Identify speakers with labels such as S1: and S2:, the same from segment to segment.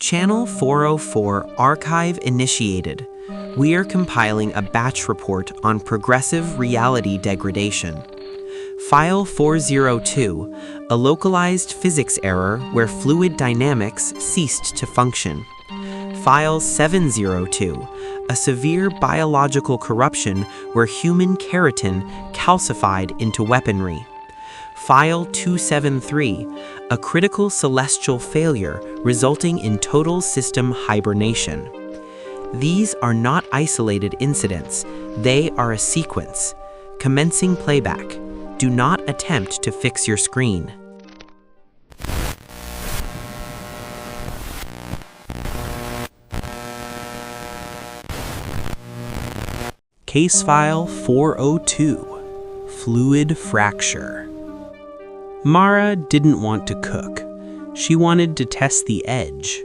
S1: Channel 404 archive initiated. We are compiling a batch report on progressive reality degradation. File 402, a localized physics error where fluid dynamics ceased to function. File 702, a severe biological corruption where human keratin calcified into weaponry. File 273, a critical celestial failure resulting in total system hibernation. These are not isolated incidents, they are a sequence. Commencing playback. Do not attempt to fix your screen. Case File 402, Fluid Fracture. Mara didn't want to cook. She wanted to test the edge.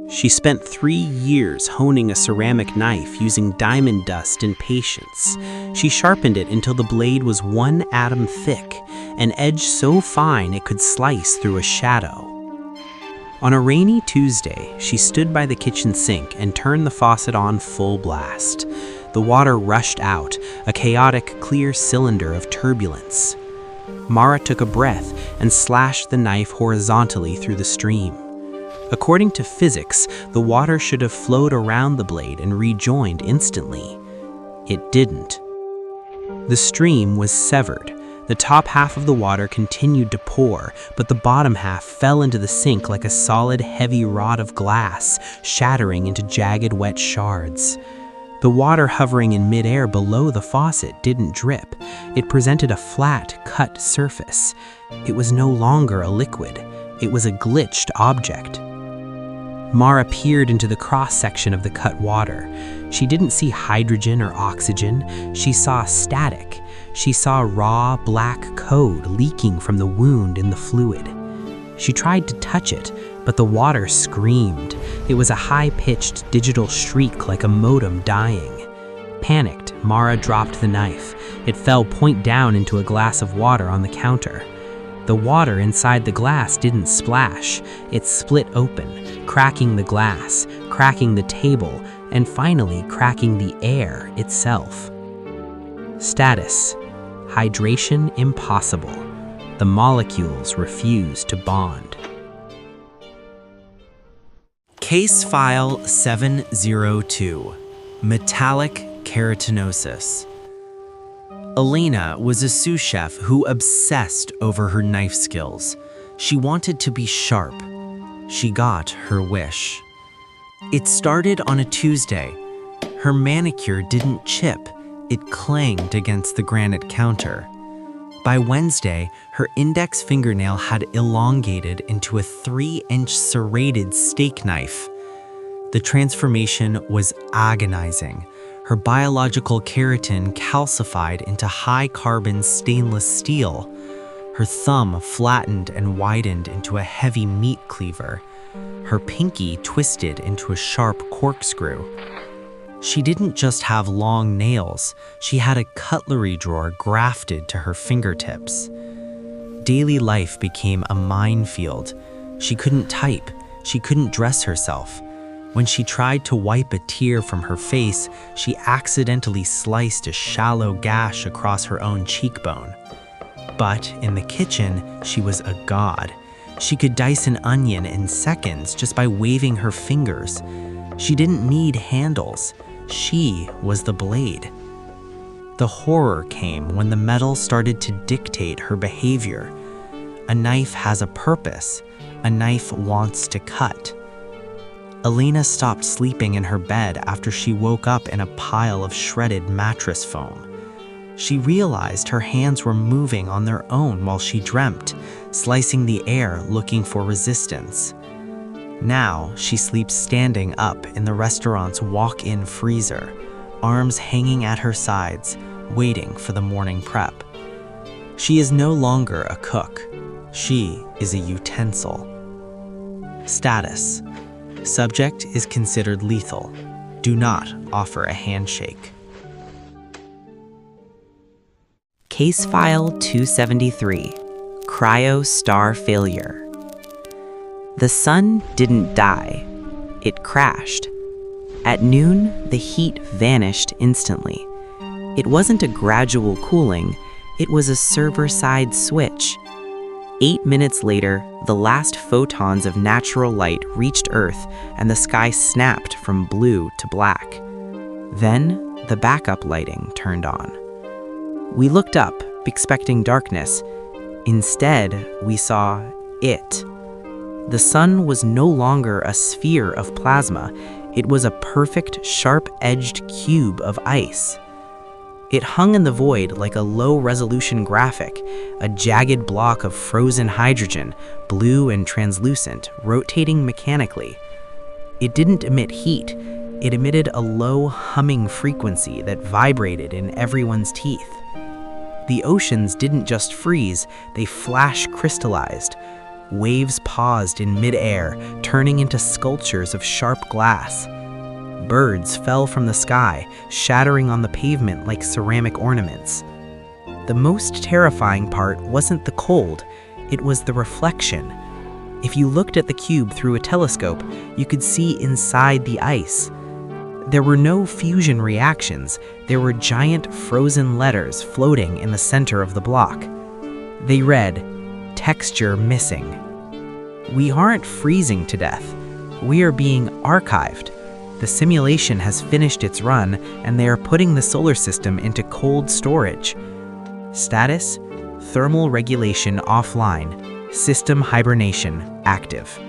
S1: She spent 3 years honing a ceramic knife using diamond dust and patience. She sharpened it until the blade was 1 atom thick, an edge so fine it could slice through a shadow. On a rainy Tuesday, she stood by the kitchen sink and turned the faucet on full blast. The water rushed out, a chaotic, clear cylinder of turbulence. Mara took a breath and slashed the knife horizontally through the stream. According to physics, the water should have flowed around the blade and rejoined instantly. It didn't. The stream was severed. The top half of the water continued to pour, but the bottom half fell into the sink like a solid, heavy rod of glass, shattering into jagged, wet shards. The water hovering in midair below the faucet didn't drip. It presented a flat, cut surface. It was no longer a liquid. It was a glitched object. Mara peered into the cross-section of the cut water. She didn't see hydrogen or oxygen. She saw static. She saw raw, black code leaking from the wound in the fluid. She tried to touch it, but the water screamed. It was a high-pitched digital shriek like a modem dying. Panicked, Mara dropped the knife. It fell point down into a glass of water on the counter. The water inside the glass didn't splash. It split open, cracking the glass, cracking the table, and finally cracking the air itself. Status: hydration impossible. The molecules refuse to bond. Case File 702, Metallic Keratinosis. Elena was a sous-chef who obsessed over her knife skills. She wanted to be sharp. She got her wish. It started on a Tuesday. Her manicure didn't chip. It clanged against the granite counter. By Wednesday, her index fingernail had elongated into a 3-inch serrated steak knife. The transformation was agonizing. Her biological keratin calcified into high-carbon stainless steel. Her thumb flattened and widened into a heavy meat cleaver. Her pinky twisted into a sharp corkscrew. She didn't just have long nails, she had a cutlery drawer grafted to her fingertips. Daily life became a minefield. She couldn't type, she couldn't dress herself. When she tried to wipe a tear from her face, she accidentally sliced a shallow gash across her own cheekbone. But in the kitchen, she was a god. She could dice an onion in seconds just by waving her fingers. She didn't need handles. She was the blade. The horror came when the metal started to dictate her behavior. A knife has a purpose. A knife wants to cut. Elena stopped sleeping in her bed after she woke up in a pile of shredded mattress foam. She realized her hands were moving on their own while she dreamt, slicing the air looking for resistance. Now she sleeps standing up in the restaurant's walk-in freezer, arms hanging at her sides, waiting for the morning prep. She is no longer a cook. She is a utensil. Status: subject is considered lethal. Do not offer a handshake. Case File 273, Cryo Star Failure.
S2: The sun didn't die. It crashed. At noon, the heat vanished instantly. It wasn't a gradual cooling, it was a server-side switch. 8 minutes later, the last photons of natural light reached Earth and the sky snapped from blue to black. Then, the backup lighting turned on. We looked up, expecting darkness. Instead, we saw it. The sun was no longer a sphere of plasma. It was a perfect, sharp-edged cube of ice. It hung in the void like a low-resolution graphic, a jagged block of frozen hydrogen, blue and translucent, rotating mechanically. It didn't emit heat. It emitted a low, humming frequency that vibrated in everyone's teeth. The oceans didn't just freeze, they flash crystallized. Waves paused in mid-air, turning into sculptures of sharp glass. Birds fell from the sky, shattering on the pavement like ceramic ornaments. The most terrifying part wasn't the cold, it was the reflection. If you looked at the cube through a telescope, you could see inside the ice. There were no fusion reactions, there were giant frozen letters floating in the center of the block. They read, "Texture missing." We aren't freezing to death, we are being archived. The simulation has finished its run, and they are putting the solar system into cold storage. Status: thermal regulation offline, system hibernation active.